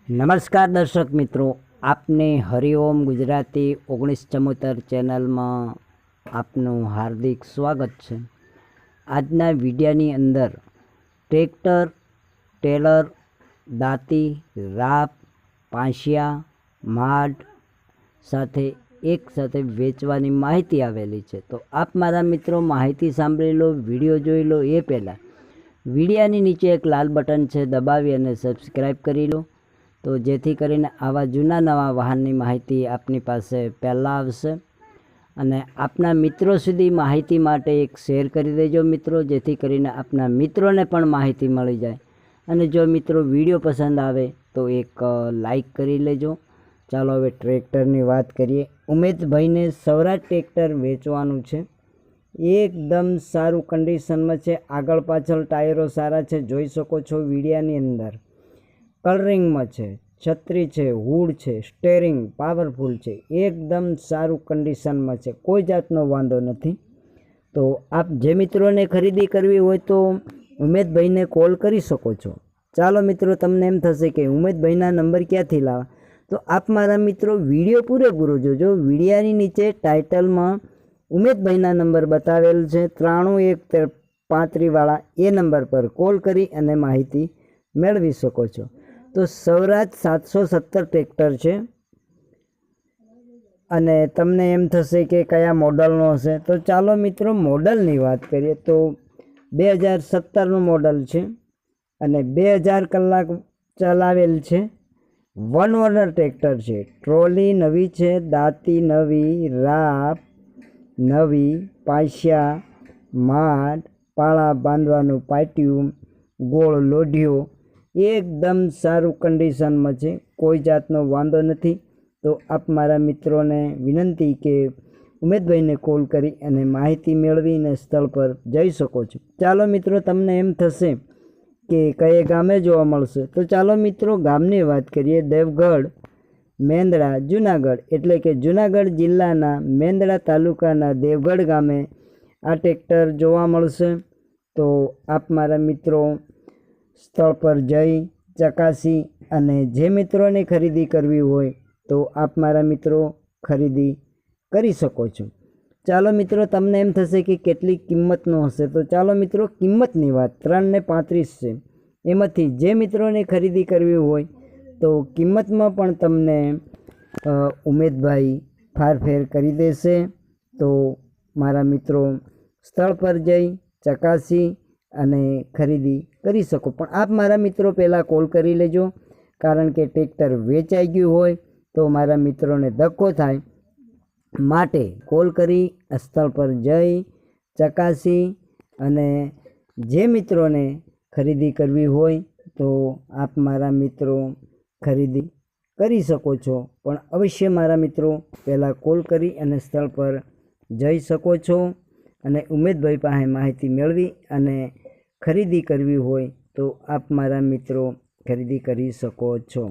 નમસ્કાર દર્શક મિત્રો, આપને હરિઓમ ગુજરાતી 1974 ચેનલમાં આપનું હાર્દિક સ્વાગત છે। આજના વિડિયાની અંદર ટ્રેક્ટર, ટેલર, દાંતી, રાપ, પાંશિયા, માડ સાથે એક સાથે વેચવાની માહિતી આવેલી છે। તો આપ મારા મિત્રો માહિતી સાંભળી લો, વિડીયો જોઈ લો એ પહેલાં વિડિયાની નીચે એક લાલ બટન છે, દબાવી અને સબસ્ક્રાઈબ કરી લો, તો જેથી કરીને આવા જૂના નવા વાહનની માહિતી આપની પાસે પહેલાં આવશે। અને આપના મિત્રો સુધી માહિતી માટે એક શેર કરી દેજો મિત્રો, જેથી કરીને આપના મિત્રોને પણ માહિતી મળી જાય। અને જો મિત્રો વિડીયો પસંદ આવે તો એક લાઈક કરી લેજો। ચાલો હવે ટ્રેક્ટરની વાત કરીએ। ઉમેદભાઈને સૌરાજ ટ્રેક્ટર વેચવાનું છે। એકદમ સારું કન્ડિશનમાં છે, આગળ પાછળ ટાયરો સારા છે, જોઈ શકો છો વિડીયાની અંદર। કલરિંગમાં છે, છત્રી છે, હુડ છે, સ્ટેરિંગ પાવરફુલ છે, એકદમ સારું કન્ડિશનમાં છે, કોઈ જાતનો વાંધો નથી। તો આપ જે મિત્રોને ખરીદી કરવી હોય તો ઉમેદભાઈને કોલ કરી શકો છો। ચાલો મિત્રો, તમને એમ થશે કે ઉમેદભાઈના નંબર ક્યાંથી લાવવા, તો આપ મારા મિત્રો વિડીયો પૂરેપૂરો જોજો। વિડીયાની નીચે ટાઇટલમાં ઉમેદભાઈના નંબર બતાવેલ છે, 93 વાળા, એ નંબર પર કોલ કરી અને માહિતી મેળવી શકો છો। તો સૌરાજ 717 ટ્રેક્ટર છે અને તમને એમ થશે કે કયા મોડલનો હશે, તો ચાલો મિત્રો મોડલની વાત કરીએ તો 2017નું મોડલ છે અને 2000 કલાક ચલાવેલ છે। વન ઓનર ટ્રેક્ટર છે, ટ્રોલી નવી છે, દાંતી નવી, રાપ નવી, પાંશિયા, માડ, પાળા બાંધવાનું પાટિયું, ગોળ લોઢિયો એકદમ સારું કન્ડિશનમાં છે, કોઈ જાતનો વાંધો નથી। તો આપ મારા મિત્રોને વિનંતી કે ઉમેદભાઈને કોલ કરી અને માહિતી મેળવીને સ્થળ પર જઈ શકો છો। ચાલો મિત્રો, તમને એમ થશે કે કયે ગામે જોવા મળશે, તો ચાલો મિત્રો ગામની વાત કરીએ। દેવગઢ મેંદડા જુનાગઢ, એટલે કે જુનાગઢ જિલ્લાના મેંદડા તાલુકાના દેવગઢ ગામે આ ટ્રેક્ટર જોવા મળશે। તો આપ મારા મિત્રો સ્થળ પર જઈ ચકાસી અને જે મિત્રોને ખરીદી કરવી હોય તો આપ મારા મિત્રો ખરીદી કરી શકો છો। ચાલો મિત્રો, તમને એમ થશે કે કેટલી કિંમતનો હશે, તો ચાલો મિત્રો કિંમતની વાત 3.35 છે। એમાંથી જે મિત્રોને ખરીદી કરવી હોય તો કિંમતમાં પણ તમને ઉમેદભાઈ ફારફેર કરી દેશે। તો મારા મિત્રો સ્થળ પર જઈ ચકાસી અને ખરીદી કરી શકો, પણ આપ મારા મિત્રો પહેલાં કોલ કરી લેજો, કારણ કે ટ્રેક્ટર વેચાઈ ગયું હોય તો મારા મિત્રોને ધક્કો થાય, માટે કોલ કરી સ્થળ પર જઈ ચકાસી અને જે મિત્રોને ખરીદી કરવી હોય તો આપ મારા મિત્રો ખરીદી કરી શકો છો। પણ અવશ્ય મારા મિત્રો પહેલાં કોલ કરી અને સ્થળ પર જઈ શકો છો અને ઉમેદભાઈ પાસે માહિતી મેળવી અને ખરીદી કરવી હોય તો આપ મારા મિત્રો ખરીદી કરી શકો છો।